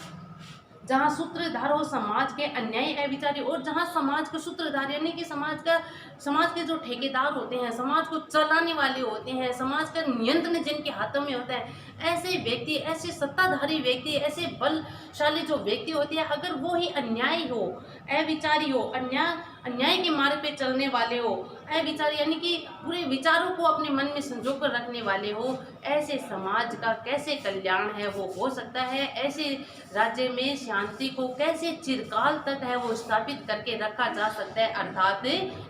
जहाँ सूत्रधार हो समाज के अन्याय अविचारी, और जहाँ समाज के सूत्रधार यानी कि समाज के जो ठेकेदार होते हैं, समाज को चलाने वाले होते हैं, समाज का नियंत्रण जिनके हाथों में होता है, ऐसे व्यक्ति, ऐसे सत्ताधारी व्यक्ति, ऐसे बलशाली जो व्यक्ति होते हैं, अगर वो ही अन्यायी हो, अविचारी हो, अन्याय के मार्ग पे चलने वाले हो, अविचारी यानी कि पूरे विचारों को अपने मन में संजो कर रखने वाले हो, ऐसे समाज का कैसे कल्याण है वो हो सकता है? ऐसे राज्य में शांति को कैसे चिरकाल तक है वो स्थापित करके रखा जा सकता है? अर्थात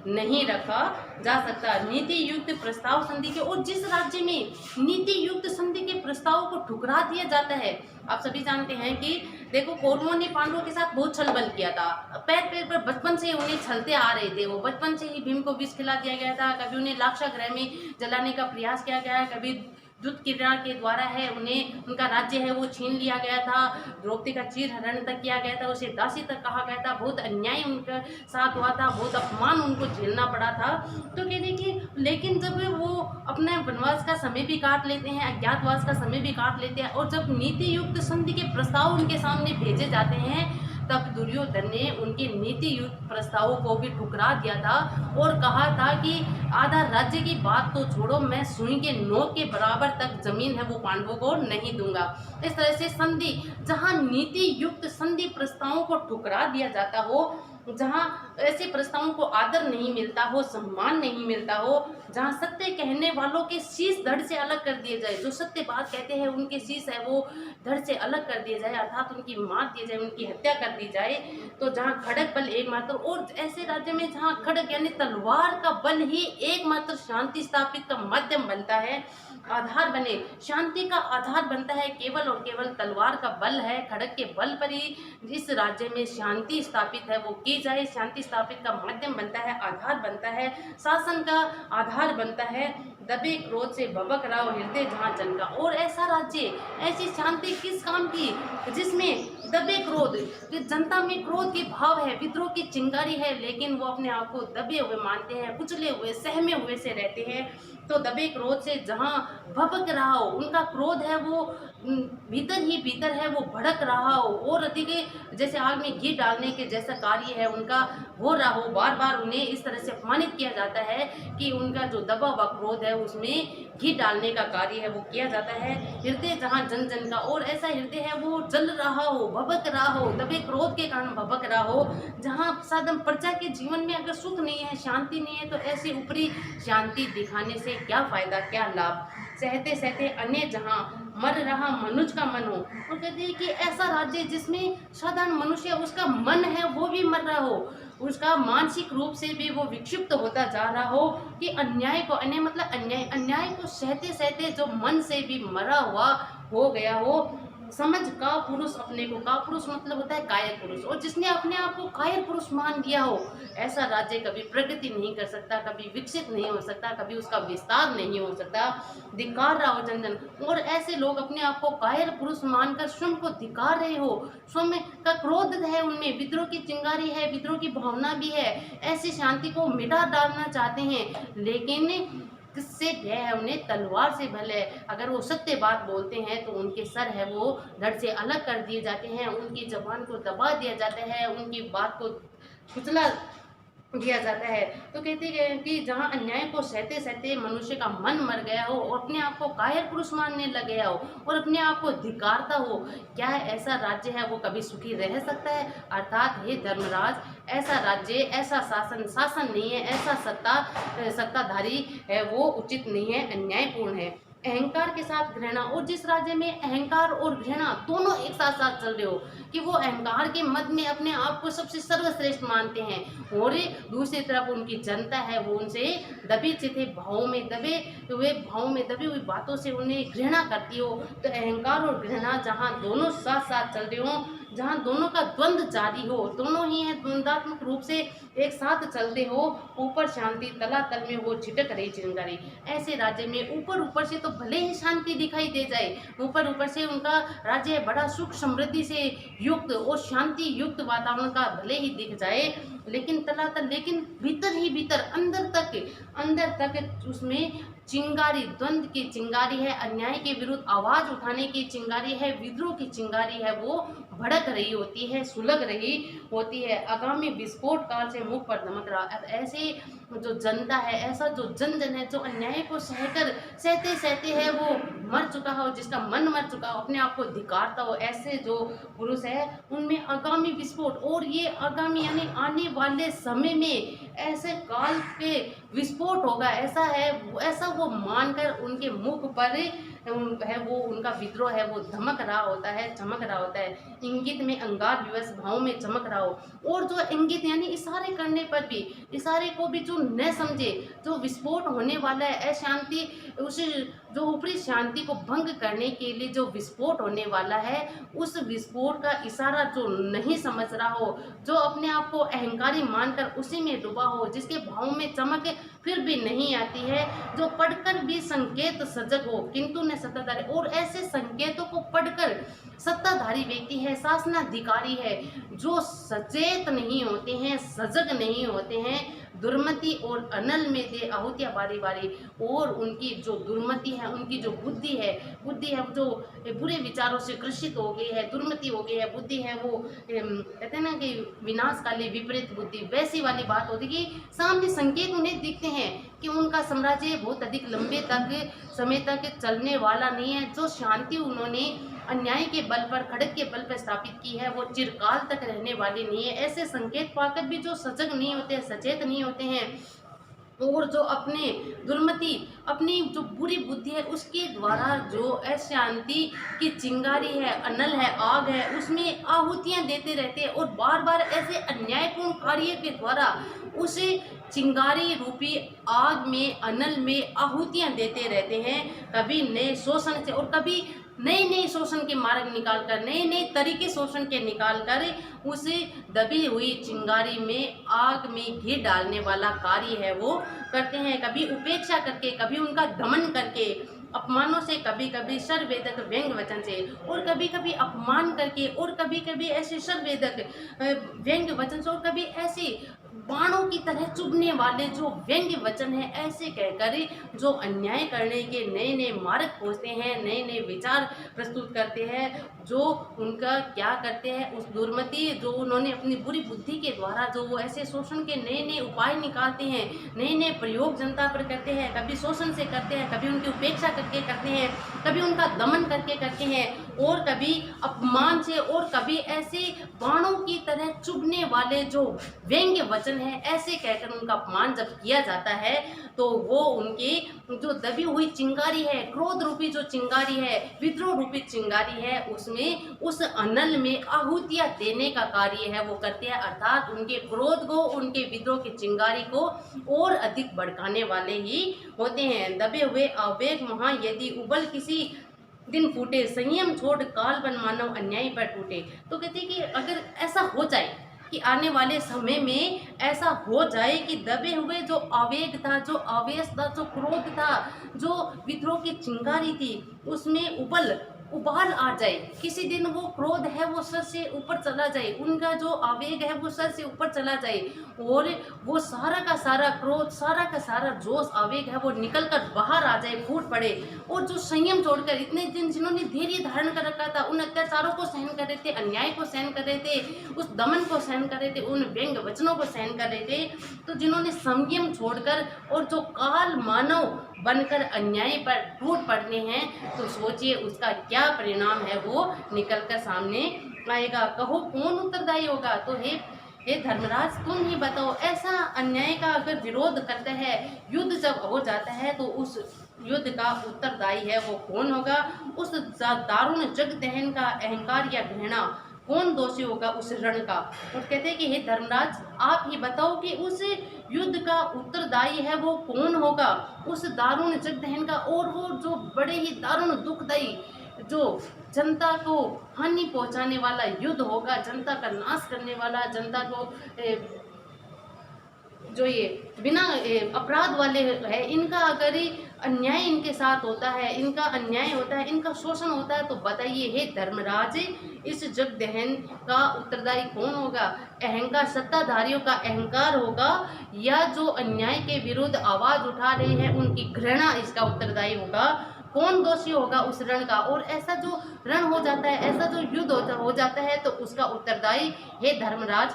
नहीं रखा जा सकता। नीति युक्त प्रस्ताव संधि के, और जिस राज्य में नीति युक्त संधि के प्रस्ताव को ठुकरा दिया जाता है, आप सभी जानते हैं कि देखो कौरवों ने पांडवों के साथ बहुत छल बल किया था, पैर पैर पर बचपन से उन्हें छलते आ रहे थे, वो बचपन से ही भीम को विष खिला दिया गया था, कभी उन्हें लाक्षागृह में जलाने का प्रयास किया गया है, कभी युद्ध क्रीड़ा के द्वारा है उन्हें उनका राज्य है वो छीन लिया गया था, द्रौपदी का चीरहरण तक किया गया था, उसे दासी तक कहा गया था, बहुत अन्याय उनके साथ हुआ था, बहुत अपमान उनको झेलना पड़ा था। तो कहते कि लेकिन जब वो अपने वनवास का समय भी काट लेते हैं, अज्ञातवास का समय भी काट लेते हैं, और जब नीति युक्त संधि के प्रस्ताव उनके सामने भेजे जाते हैं, तब दुर्योधन ने उनके नीति युक्त प्रस्तावों को भी ठुकरा दिया था और कहा था कि आधा राज्य की बात तो छोड़ो, मैं सुई के नोक के बराबर तक जमीन है वो पांडवों को नहीं दूंगा। इस तरह से संधि, जहां नीति युक्त संधि प्रस्तावों को ठुकरा दिया जाता हो, जहां ऐसे प्रस्तावों को आदर नहीं मिलता हो, सम्मान नहीं मिलता हो, जहाँ सत्य कहने वालों के शीश धड़ से अलग कर दिए जाए, जो सत्य बात कहते हैं उनके शीश है वो धड़ से अलग कर दिए जाए, अर्थात उनकी मार दी जाए, उनकी हत्या कर दी जाए। तो जहाँ खड़ग बल एकमात्र, और ऐसे राज्य में जहाँ खड़ग यानी तलवार का बल ही एकमात्र शांति स्थापित का माध्यम बनता है, आधार बने, शांति का आधार बनता है, केवल और केवल तलवार का बल है, खड़ग के बल पर ही इस राज्य में शांति स्थापित है वो की जाए। शांति स्थापित का माध्यम बनता है, आधार बनता है, शासन का आधार बनता है। दबे क्रोध से भबक रहा हृदय जहाँ जन का। और ऐसा राज्य, ऐसी शांति किस काम की, जिसमें दबे क्रोध, जनता में क्रोध के भाव है, विद्रोह की चिंगारी है, लेकिन वो अपने आप को दबे हुए मानते हैं, कुचले हुए, सहमे हुए से रहते हैं। तो दबे क्रोध से जहाँ भबक रहा हो, उनका क्रोध है वो भीतर ही भीतर है, वो भड़क रहा हो, और अधिक जैसे आग में घी डालने के जैसा कार्य है उनका हो रहा हो, बार बार उन्हें इस तरह से अपमानित किया जाता है कि उनका जो दबा हुआ क्रोध है उसमें घी डालने का कार्य है वो किया जाता है। हृदय जहाँ जन जन का, और ऐसा हृदय है वो जल रहा हो, भबक रहा हो, दबे क्रोध के कारण भबक रहा हो, जहाँ साधारण प्रजा के जीवन में अगर सुख नहीं है, शांति नहीं है, तो ऐसे ऊपरी शांति दिखाने से क्या फायदा, क्या लाभ। सहते सहते अन्य जहाँ मर रहा मनुष्य का मन हो, और कहते हैं कि ऐसा राज्य जिसमें साधारण मनुष्य उसका मन है वो भी मर रहा हो, उसका मानसिक रूप से भी वो विक्षिप्त होता जा रहा हो, कि अन्याय को, अन्याय मतलब अन्याय, अन्याय को सहते सहते जो मन से भी मरा हुआ हो गया हो। समझ का पुरुष अपने को, का पुरुष मतलब होता है कायर पुरुष, और जिसने अपने आप को कायर पुरुष मान लिया हो, ऐसा राज्य कभी प्रगति नहीं कर सकता, कभी विकसित नहीं हो सकता, कभी उसका विस्तार नहीं हो सकता। धिक्कार रहा हो जन जन, और ऐसे लोग अपने आप को कायर पुरुष मानकर स्वयं को धिक्कार रहे हो, स्वयं का क्रोध है उनमें, विद्रोह की चिंगारी है, विद्रोह की भावना भी है, ऐसी शांति को मिटा डालना चाहते हैं, लेकिन किससे भय है उन्हें, तलवार से भले। अगर वो सत्य बात बोलते हैं तो उनके सर है वो धड़ से अलग कर दिए जाते हैं, उनकी जबान को दबा दिया जाता है, उनकी बात को कुचला दिया जाता है। तो कहते हैं कि जहाँ अन्याय को सहते सहते मनुष्य का मन मर गया हो, और अपने आप को कायर पुरुष मानने लग गया हो, और अपने आप को धिक्कारता हो, क्या ऐसा राज्य है वो कभी सुखी रह सकता है। अर्थात हे धर्मराज, ऐसा राज्य, ऐसा शासन, शासन नहीं है, ऐसा सत्ताधारी है वो उचित नहीं है, अन्यायपूर्ण है। अहंकार के साथ घृणा, और जिस राज्य में अहंकार और घृणा दोनों एक साथ साथ चल रहे हो, कि वो अहंकार के मद में अपने आप को सबसे सर्वश्रेष्ठ मानते हैं, और दूसरी तरफ उनकी जनता है वो उनसे दबे चिथे भावों में दबे हुए, भावों में दबी हुई बातों से उन्हें घृणा करती हो। तो अहंकार और घृणा जहाँ दोनों साथ साथ चल रहे हो, जहाँ दोनों का द्वंद्व जारी हो, दोनों ही है द्वंद्वात्मक रूप से एक साथ चलते हो, ऊपर शांति तलातल में वो छिटक रही चिंगारी, ऐसे राज्य में ऊपर ऊपर से तो भले ही शांति दिखाई दे जाए, ऊपर ऊपर से उनका राज्य बड़ा सुख समृद्धि से युक्त और शांति युक्त वातावरण का भले ही दिख जाए, लेकिन तलातल, लेकिन भीतर ही भीतर अंदर तक उसमें चिंगारी, द्वंद्व की चिंगारी है, अन्याय के विरुद्ध आवाज उठाने की चिंगारी है, विद्रोह की चिंगारी है वो भड़क रही होती है, सुलग रही होती है। आगामी विस्फोट काल से मुख पर दमक रहा। ऐसे जो जनता है, ऐसा जो जन जन है, जो अन्याय को सहकर सहते सहते है वो मर चुका हो, जिसका मन मर चुका हो, अपने आप को धिक्कारता हो, ऐसे जो पुरुष है उनमें आगामी विस्फोट, और ये आगामी यानी आने वाले समय में ऐसे काल के विस्फोट होगा, ऐसा वो मानकर उनके मुख पर है वो उनका विद्रोह है वो धमक रहा होता है, चमक रहा होता है। इंगित में अंगार विवश भाव में चमक रहा हो, और जो इंगित यानी इशारे करने पर भी, इशारे को भी जो न समझे, जो विस्फोट होने वाला है, अशांति, उस जो ऊपरी शांति को भंग करने के लिए जो विस्फोट होने वाला है, उस विस्फोट का इशारा जो नहीं समझ रहा हो, जो अपने आप को अहंकारी मानकर उसी में डूबा हो, जिसके भाव में चमक फिर भी नहीं आती है, जो पढ़कर भी संकेत सजग हो किंतु न सत्ताधारी, और ऐसे संकेतों को पढ़कर सत्ताधारी व्यक्ति है, शासनाधिकारी है, जो सचेत नहीं होते हैं, सजग नहीं होते हैं, दुर्मति और अनल में दे आहुतियाँ बारी बारी, और उनकी जो दुर्मति है, उनकी जो बुद्धि है जो बुरे विचारों से ग्रसित हो गई है, दुर्मति हो गई है, बुद्धि है वो कहते हैं ना कि विनाशकाली विपरीत बुद्धि, वैसी वाली बात होती है कि सामने संकेत उन्हें दिखते हैं कि उनका साम्राज्य बहुत अधिक लंबे तक समय तक चलने वाला नहीं है। जो शांति उन्होंने अन्याय के बल पर, खड़क के बल पर स्थापित की है, वो चिरकाल तक रहने वाली नहीं है। ऐसे संकेत पाकर भी जो सजग नहीं होते, सचेत नहीं होते हैं, और जो अपने दुर्मति, अपनी जो बुरी बुद्धि है उसके द्वारा जो अशांति की चिंगारी है, अनल है, आग है, उसमें आहुतियां देते रहते हैं और बार बार ऐसे अन्यायपूर्ण कार्य के द्वारा उसे चिंगारी रूपी आग में, अनल में आहुतियां देते रहते हैं। कभी नए शोषण से और कभी नए नए शोषण के मार्ग निकाल कर, नए नए तरीके शोषण के निकाल कर उसे दबी हुई चिंगारी में, आग में घी डालने वाला कार्य है वो करते हैं। कभी उपेक्षा करके, कभी उनका दमन करके, अपमानों से, कभी कभी शरवेदक व्यंग वचन से, और कभी कभी अपमान करके, और कभी कभी ऐसे शरवेदक व्यंग वचन से, और कभी ऐसे बाणों की तरह चुभने वाले जो व्यंग्य वचन है, ऐसे कहकर जो अन्याय करने के नए नए मार्ग खोजते हैं, नए नए विचार प्रस्तुत करते हैं, जो उनका क्या करते हैं, उस दुर्मति जो उन्होंने अपनी बुरी बुद्धि के द्वारा जो वो ऐसे शोषण के नए नए उपाय निकालते हैं, नए नए प्रयोग जनता पर करते हैं, कभी शोषण से करते हैं, कभी उनकी उपेक्षा करके करते हैं, कभी उनका दमन करके करते हैं, और कभी अपमान से, और कभी ऐसे बाणों की तरह चुभने वाले जो व्यंग्य वचन है, ऐसे कहकर उनका अपमान जब किया जाता है तो वो उनकी जो दबी हुई चिंगारी है, क्रोध रूपी जो चिंगारी है, विद्रोह रूपी चिंगारी है, उसमें, उस अनल में आहुतियां देने का कार्य है वो करते हैं। अर्थात उनके क्रोध को, उनके विद्रोह की चिंगारी को और अधिक भड़काने वाले ही होते हैं। दबे हुए आवेग महा यदि उबल किसी दिन फूटे, संयम छोड़ काल बन मानव अन्याय पर टूटे। तो कहते हैं कि अगर ऐसा हो जाए कि आने वाले समय में ऐसा हो जाए कि दबे हुए जो आवेग था, जो आवेश था, जो क्रोध था, जो विद्रोह की चिंगारी थी, उसमें उबाल आ जाए, किसी दिन वो क्रोध है वो सर से ऊपर चला जाए, उनका जो आवेग है वो सर से ऊपर चला जाए, और वो सारा का सारा क्रोध, सारा का सारा जोश, आवेग है वो निकल कर बाहर आ जाए, फूट पड़े। और जो संयम छोड़कर इतने दिन जिन्होंने धैर्य धारण कर रखा था, उन अत्याचारों को सहन कर रहे थे, अन्याय को सहन कर रहे थे, उस दमन को सहन कर रहे थे, उन व्यंग वचनों को सहन कर रहे थे, तो जिन्होंने संयम छोड़कर और जो काल मानव बनकर अन्याय पर टूट पड़ने हैं, तो सोचिए उसका क्या परिणाम है वो निकल कर सामने आएगा। कहो कौन उत्तरदायी होगा? तो हे धर्मराज, तुम ही बताओ, ऐसा अन्याय का अगर विरोध करता है, युद्ध जब हो जाता है, तो उस युद्ध का उत्तरदायी है वो कौन होगा? उस दारुण जग दहन का अहंकार या घृणा कौन दोषी होगा उस रण का? और कहते हैं कि हे धर्मराज, आप ही बताओ कि उस युद्ध का उत्तरदायी है वो कौन होगा, उस दारुण जग दहन का, और वो जो बड़े ही दारुण दुखदायी, जो जनता को हानि पहुंचाने वाला युद्ध होगा, जनता का नाश करने वाला, जनता को जो ये बिना अपराध वाले है, इनका अगर अन्याय इनके साथ होता है, इनका अन्याय होता है, इनका शोषण होता है, तो बताइए हे धर्मराज, इस जग दहन का उत्तरदायी कौन होगा? अहंकार, सत्ताधारियों का अहंकार होगा, या जो अन्याय के विरुद्ध आवाज उठा रहे हैं उनकी घृणा इसका उत्तरदायी होगा? कौन दोषी होगा उस रण का? और ऐसा जो रण हो जाता है, ऐसा जो युद्ध हो जाता है, तो उसका उत्तरदायी हे धर्मराज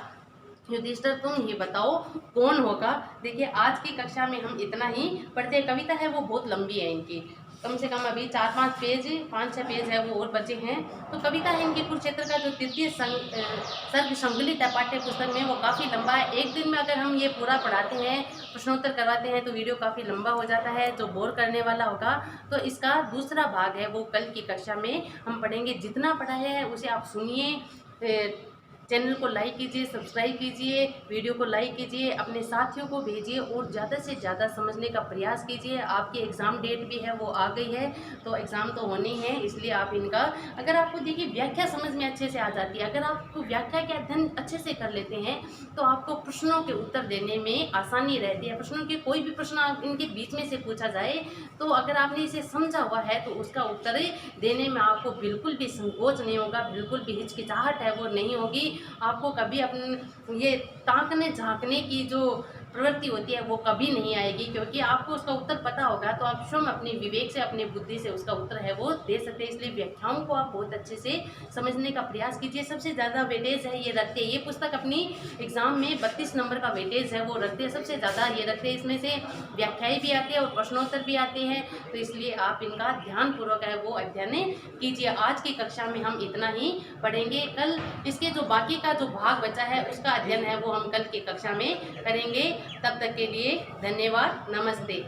युधिष्ठिर तुम ही बताओ कौन होगा। देखिए आज की कक्षा में हम इतना ही पढ़ते हैं। कविता है वो बहुत लंबी है, इनकी कम से कम अभी 4-5 पेज, 5-6 पेज है वो और बचे हैं। तो कविता है इनकी कुरुक्षेत्र का जो तृतीय सर्ग सम्मिलित है पाठ्य पुस्तक में, वो काफ़ी लंबा है। एक दिन में अगर हम ये पूरा पढ़ाते हैं, प्रश्नोत्तर करवाते हैं, तो वीडियो काफ़ी लंबा हो जाता है, जो बोर करने वाला होगा। तो इसका दूसरा भाग है वो कल की कक्षा में हम पढ़ेंगे। जितना पढ़ाया है उसे आप सुनिए, चैनल को लाइक कीजिए, सब्सक्राइब कीजिए, वीडियो को लाइक कीजिए, अपने साथियों को भेजिए और ज़्यादा से ज़्यादा समझने का प्रयास कीजिए। आपकी एग्ज़ाम डेट भी है वो आ गई है, तो एग्ज़ाम तो होनी है, इसलिए आप इनका, अगर आपको देखिए व्याख्या समझ में अच्छे से आ जाती है, अगर आपको व्याख्या के अध्ययन अच्छे से कर लेते हैं, तो आपको प्रश्नों के उत्तर देने में आसानी रहती है। प्रश्नों के कोई भी प्रश्न आप इनके बीच में से पूछा जाए, तो अगर आपने इसे समझा हुआ है, तो उसका उत्तर देने में आपको बिल्कुल भी संकोच नहीं होगा, बिल्कुल भी हिचकिचाहट है वो नहीं होगी। आपको कभी अपने ये ताकने झांकने की जो प्रवृत्ति होती है वो कभी नहीं आएगी, क्योंकि आपको उसका उत्तर पता होगा तो आप स्वयं अपने विवेक से, अपने बुद्धि से उसका उत्तर है वो दे सकते हैं। इसलिए व्याख्याओं को आप बहुत अच्छे से समझने का प्रयास कीजिए। सबसे ज़्यादा वेटेज है ये रखते हैं, ये पुस्तक अपनी एग्जाम में 32 नंबर का वेटेज है वो रखते हैं, सबसे ज़्यादा ये रखते हैं। इसमें से व्याख्याएं भी आती है और प्रश्नोत्तर भी आते हैं, तो इसलिए आप इनका ध्यानपूर्वक है वो अध्ययन कीजिए। आज की कक्षा में हम इतना ही पढ़ेंगे। कल इसके जो बाकी का जो भाग बचा है उसका अध्ययन है वो हम कल की कक्षा में करेंगे। तब तक के लिए धन्यवाद, नमस्ते।